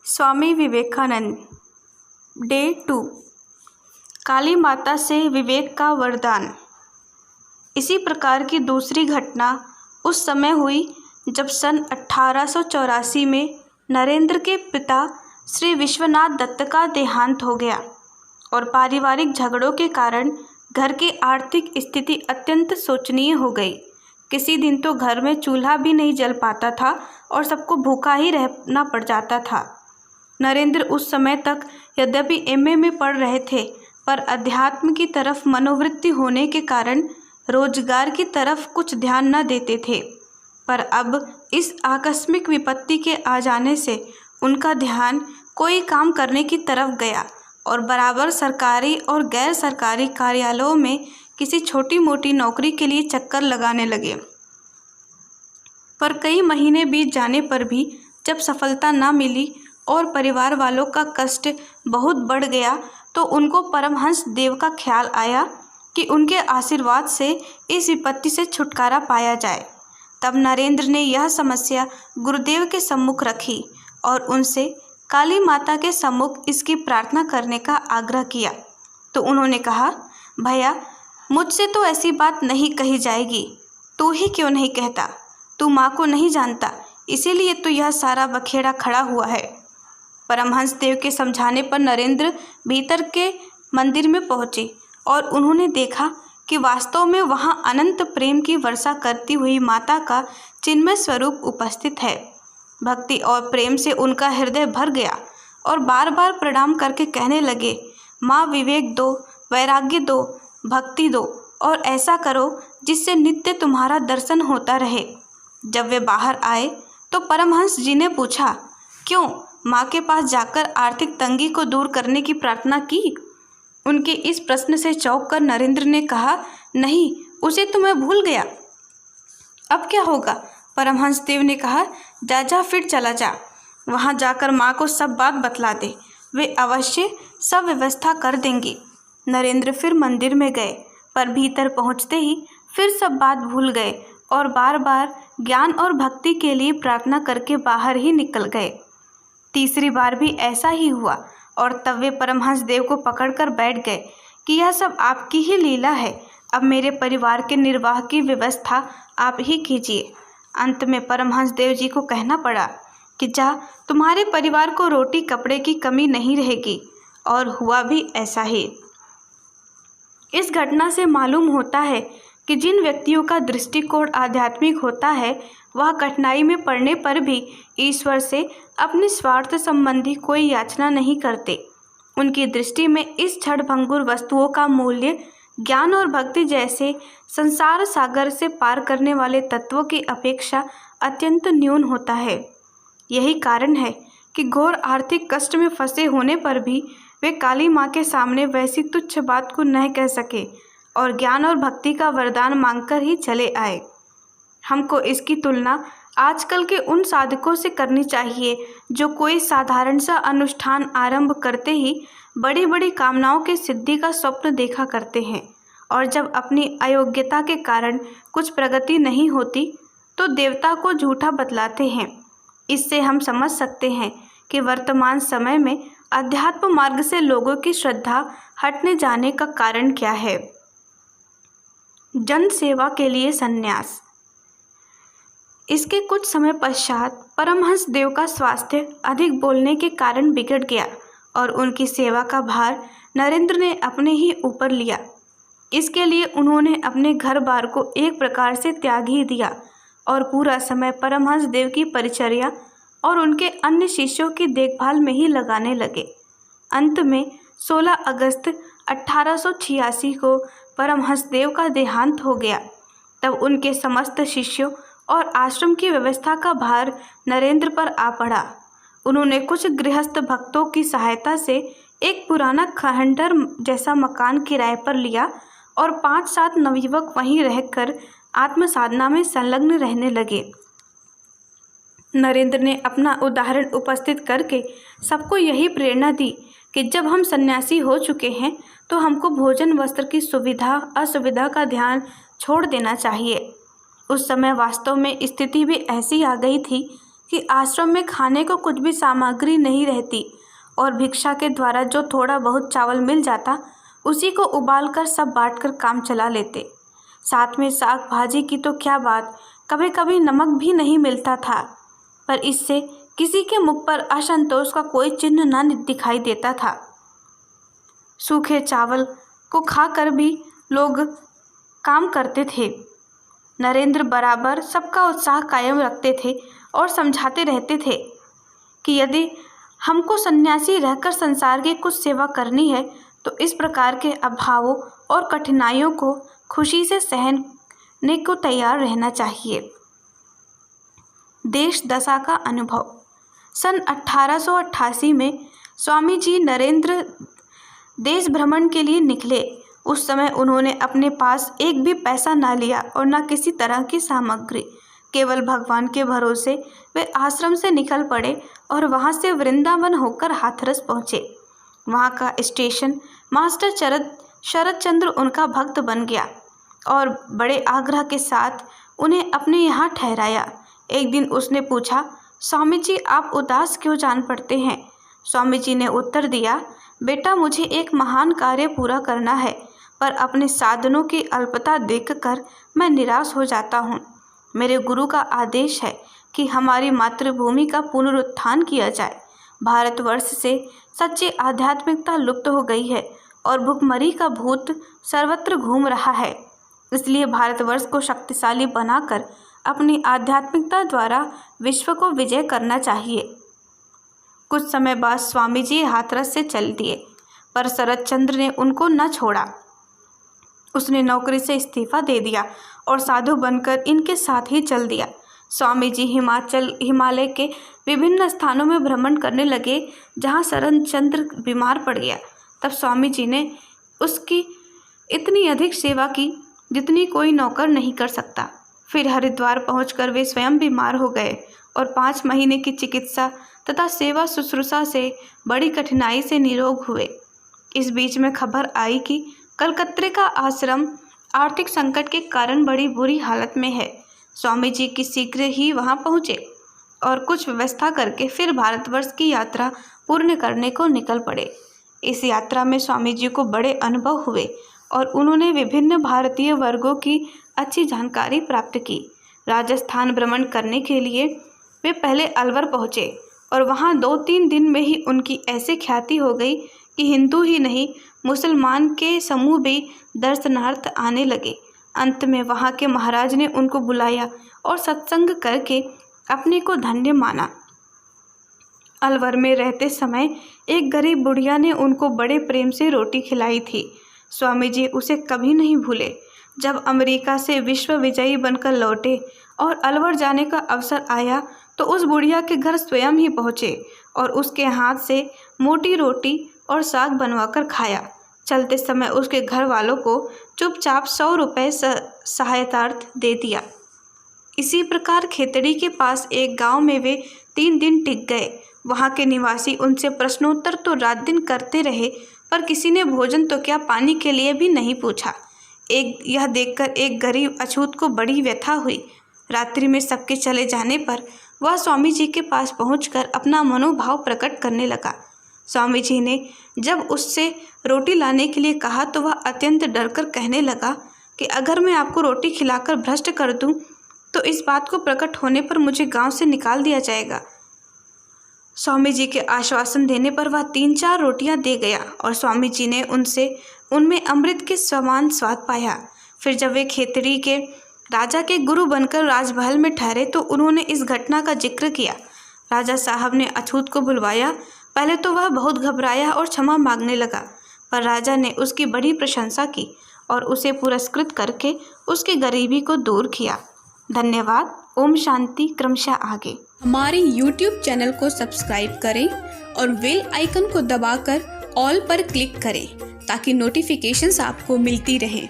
Swami Vivekananda. Day 2। काली माता से विवेक का वरदान। इसी प्रकार की दूसरी घटना उस समय हुई जब सन 1884 में नरेंद्र के पिता श्री विश्वनाथ दत्त का देहांत हो गया और पारिवारिक झगड़ों के कारण घर की आर्थिक स्थिति अत्यंत शोचनीय हो गई। किसी दिन तो घर में चूल्हा भी नहीं जल पाता था और सबको भूखा ही रहना पड़ जाता था। नरेंद्र उस समय तक यद्यपि एमए में पढ़ रहे थे, पर अध्यात्म की तरफ मनोवृत्ति होने के कारण रोजगार की तरफ कुछ ध्यान न देते थे। पर अब इस आकस्मिक विपत्ति के आ जाने से उनका ध्यान कोई काम करने की तरफ गया और बराबर सरकारी और गैर सरकारी कार्यालयों में किसी छोटी मोटी नौकरी के लिए चक्कर लगाने लगे। पर कई महीने बीत जाने पर भी जब सफलता न मिली और परिवार वालों का कष्ट बहुत बढ़ गया, तो उनको परमहंस देव का ख्याल आया कि उनके आशीर्वाद से इस विपत्ति से छुटकारा पाया जाए। तब नरेंद्र ने यह समस्या गुरुदेव के सम्मुख रखी और उनसे काली माता के सम्मुख इसकी प्रार्थना करने का आग्रह किया। तो उन्होंने कहा, भैया, मुझसे तो ऐसी बात नहीं कही जाएगी। तू ही क्यों नहीं कहता? तू माँ को नहीं जानता, इसीलिए तो यह सारा बखेड़ा खड़ा हुआ है। परमहंस देव के समझाने पर नरेंद्र भीतर के मंदिर में पहुँचे और उन्होंने देखा कि वास्तव में वहाँ अनंत प्रेम की वर्षा करती हुई माता का चिन्मय स्वरूप उपस्थित है। भक्ति और प्रेम से उनका हृदय भर गया और बार बार प्रणाम करके कहने लगे, माँ, विवेक दो, वैराग्य दो, भक्ति दो और ऐसा करो जिससे नित्य तुम्हारा दर्शन होता रहे। जब वे बाहर आए तो परमहंस जी ने पूछा, क्यों माँ के पास जाकर आर्थिक तंगी को दूर करने की प्रार्थना की? उनके इस प्रश्न से चौंक कर नरेंद्र ने कहा, नहीं, उसे तो मैं भूल गया। अब क्या होगा? परमहंस देव ने कहा, जा फिर चला जा, वहाँ जाकर माँ को सब बात बतला दे, वे अवश्य सब व्यवस्था कर देंगी। नरेंद्र फिर मंदिर में गए, पर भीतर पहुँचते ही फिर सब बात भूल गए और बार बार ज्ञान और भक्ति के लिए प्रार्थना करके बाहर ही निकल गए। तीसरी बार भी ऐसा ही हुआ और तब वे परमहंस देव को पकड़कर बैठ गए कि यह सब आपकी ही लीला है, अब मेरे परिवार के निर्वाह की व्यवस्था आप ही कीजिए। अंत में परमहंस देव जी को कहना पड़ा कि जा, तुम्हारे परिवार को रोटी कपड़े की कमी नहीं रहेगी। और हुआ भी ऐसा ही। इस घटना से मालूम होता है कि जिन व्यक्तियों का दृष्टिकोण आध्यात्मिक होता है, वह कठिनाई में पड़ने पर भी ईश्वर से अपने स्वार्थ संबंधी कोई याचना नहीं करते। उनकी दृष्टि में इस क्षणभंगुर वस्तुओं का मूल्य ज्ञान और भक्ति जैसे संसार सागर से पार करने वाले तत्वों की अपेक्षा अत्यंत न्यून होता है। यही कारण है कि घोर आर्थिक कष्ट में फंसे होने पर भी वे काली माँ के सामने वैसी तुच्छ बात को न कह सके और ज्ञान और भक्ति का वरदान मांगकर ही चले आए। हमको इसकी तुलना आजकल के उन साधकों से करनी चाहिए जो कोई साधारण सा अनुष्ठान आरंभ करते ही बड़ी बड़ी कामनाओं की सिद्धि का स्वप्न देखा करते हैं और जब अपनी अयोग्यता के कारण कुछ प्रगति नहीं होती तो देवता को झूठा बतलाते हैं। इससे हम समझ सकते हैं कि वर्तमान समय में अध्यात्म मार्ग से लोगों की श्रद्धा हटने जाने का कारण क्या है। जन सेवा के लिए संन्यास। इसके कुछ समय पश्चात परमहंस देव का स्वास्थ्य अधिक बोलने के कारण बिगड़ गया और उनकी सेवा का भार नरेंद्र ने अपने ही ऊपर लिया। इसके लिए उन्होंने अपने घर बार को एक प्रकार से त्याग ही दिया और पूरा समय परमहंस देव की परिचर्या और उनके अन्य शिष्यों की देखभाल में ही लगाने लगे। अंत में 16 अगस्त 1886 को परमहंस देव का देहांत हो गया। तब उनके समस्त शिष्यों और आश्रम की व्यवस्था का भार नरेंद्र पर आ पड़ा। उन्होंने कुछ गृहस्थ भक्तों की सहायता से एक पुराना खंडहर जैसा मकान किराए पर लिया और 5-7 नवयुवक वहीं रहकर आत्म साधना में संलग्न रहने लगे। नरेंद्र ने अपना उदाहरण उपस्थित करके सबको यही प्रेरणा दी कि जब हम सन्यासी हो चुके हैं तो हमको भोजन वस्त्र की सुविधा असुविधा का ध्यान छोड़ देना चाहिए। उस समय वास्तव में स्थिति भी ऐसी आ गई थी कि आश्रम में खाने को कुछ भी सामग्री नहीं रहती और भिक्षा के द्वारा जो थोड़ा बहुत चावल मिल जाता उसी को उबालकर सब बांटकर काम चला लेते। साथ में साग भाजी की तो क्या बात, कभी कभी नमक भी नहीं मिलता था, पर इससे किसी के मुख पर असंतोष का कोई चिन्ह न दिखाई देता था। सूखे चावल को खाकर भी लोग काम करते थे। नरेंद्र बराबर सबका उत्साह कायम रखते थे और समझाते रहते थे कि यदि हमको सन्यासी रहकर संसार की कुछ सेवा करनी है तो इस प्रकार के अभावों और कठिनाइयों को खुशी से सहने को तैयार रहना चाहिए। देश दशा का अनुभव। सन 1888 में स्वामी जी नरेंद्र देश भ्रमण के लिए निकले। उस समय उन्होंने अपने पास एक भी पैसा ना लिया और न किसी तरह की सामग्री। केवल भगवान के भरोसे वे आश्रम से निकल पड़े और वहां से वृंदावन होकर हाथरस पहुँचे। वहां का स्टेशन मास्टर शरद चंद्र उनका भक्त बन गया और बड़े आग्रह के साथ उन्हें अपने यहाँ ठहराया। एक दिन उसने पूछा, स्वामी जी आप उदास क्यों जान पड़ते हैं? स्वामी जी ने उत्तर दिया, बेटा मुझे एक महान कार्य पूरा करना है, पर अपने साधनों की अल्पता देखकर मैं निराश हो जाता हूँ। मेरे गुरु का आदेश है कि हमारी मातृभूमि का पुनरुत्थान किया जाए। भारतवर्ष से सच्ची आध्यात्मिकता लुप्त हो गई है और भुखमरी का भूत सर्वत्र घूम रहा है। इसलिए भारतवर्ष को शक्तिशाली बनाकर अपनी आध्यात्मिकता द्वारा विश्व को विजय करना चाहिए। कुछ समय बाद स्वामी जी हाथरस से चल दिए, पर शरद चंद्र ने उनको न छोड़ा। उसने नौकरी से इस्तीफा दे दिया और साधु बनकर इनके साथ ही चल दिया। स्वामी जी हिमालय के विभिन्न स्थानों में भ्रमण करने लगे। जहाँ शरद चंद्र बीमार पड़ गया तब स्वामी जी ने उसकी इतनी अधिक सेवा की जितनी कोई नौकर नहीं कर सकता। फिर हरिद्वार पहुंचकर वे स्वयं बीमार हो गए और 5 महीने की चिकित्सा तथा सेवा शुश्रूषा से बड़ी कठिनाई से निरोग हुए। इस बीच में खबर आई कि कलकत्ते का आश्रम आर्थिक संकट के कारण बड़ी बुरी हालत में है। स्वामी जी की शीघ्र ही वहां पहुंचे और कुछ व्यवस्था करके फिर भारतवर्ष की यात्रा पूर्ण करने को निकल पड़े। इस यात्रा में स्वामी जी को बड़े अनुभव हुए और उन्होंने विभिन्न भारतीय वर्गों की अच्छी जानकारी प्राप्त की। राजस्थान भ्रमण करने के लिए वे पहले अलवर पहुँचे और वहाँ 2-3 दिन में ही उनकी ऐसी ख्याति हो गई कि हिंदू ही नहीं मुसलमान के समूह भी दर्शनार्थ आने लगे। अंत में वहाँ के महाराज ने उनको बुलाया और सत्संग करके अपने को धन्य माना। अलवर में रहते समय एक गरीब बुढ़िया ने उनको बड़े प्रेम से रोटी खिलाई थी। स्वामी जी उसे कभी नहीं भूले। जब अमेरिका से विश्व विजयी बनकर लौटे और अलवर जाने का अवसर आया तो उस बुढ़िया के घर स्वयं ही पहुँचे और उसके हाथ से मोटी रोटी और साग बनवाकर खाया। चलते समय उसके घर वालों को चुपचाप 100 रुपये सहायतार्थ दे दिया। इसी प्रकार खेतड़ी के पास एक गांव में वे 3 दिन टिक गए। वहां के निवासी उनसे प्रश्नोत्तर तो रात दिन करते रहे, पर किसी ने भोजन तो क्या पानी के लिए भी नहीं पूछा। यह देखकर एक गरीब अछूत को बड़ी व्यथा हुई। रात्रि में सबके चले जाने पर वह स्वामी जी के पास पहुंचकर अपना मनोभाव प्रकट करने लगा। स्वामी जी ने जब उससे रोटी लाने के लिए कहा तो वह अत्यंत डरकर कहने लगा कि अगर मैं आपको रोटी खिलाकर भ्रष्ट कर दूं तो इस बात को प्रकट होने पर मुझे गांव से निकाल दिया जाएगा। स्वामी जी के आश्वासन देने पर वह 3-4 रोटियां दे गया और स्वामी जी ने उनमें अमृत के समान स्वाद पाया। फिर जब वे खेतड़ी के राजा के गुरु बनकर राजमहल में ठहरे तो उन्होंने इस घटना का जिक्र किया। राजा साहब ने अछूत को बुलवाया। पहले तो वह बहुत घबराया और क्षमा मांगने लगा, पर राजा ने उसकी बड़ी प्रशंसा की और उसे पुरस्कृत करके उसकी गरीबी को दूर किया। धन्यवाद। ओम शांति। क्रमशः आगे। हमारे YouTube चैनल को सब्सक्राइब करें और बेल आइकन को दबाकर ऑल पर क्लिक करें ताकि नोटिफिकेशंस आपको मिलती रहें।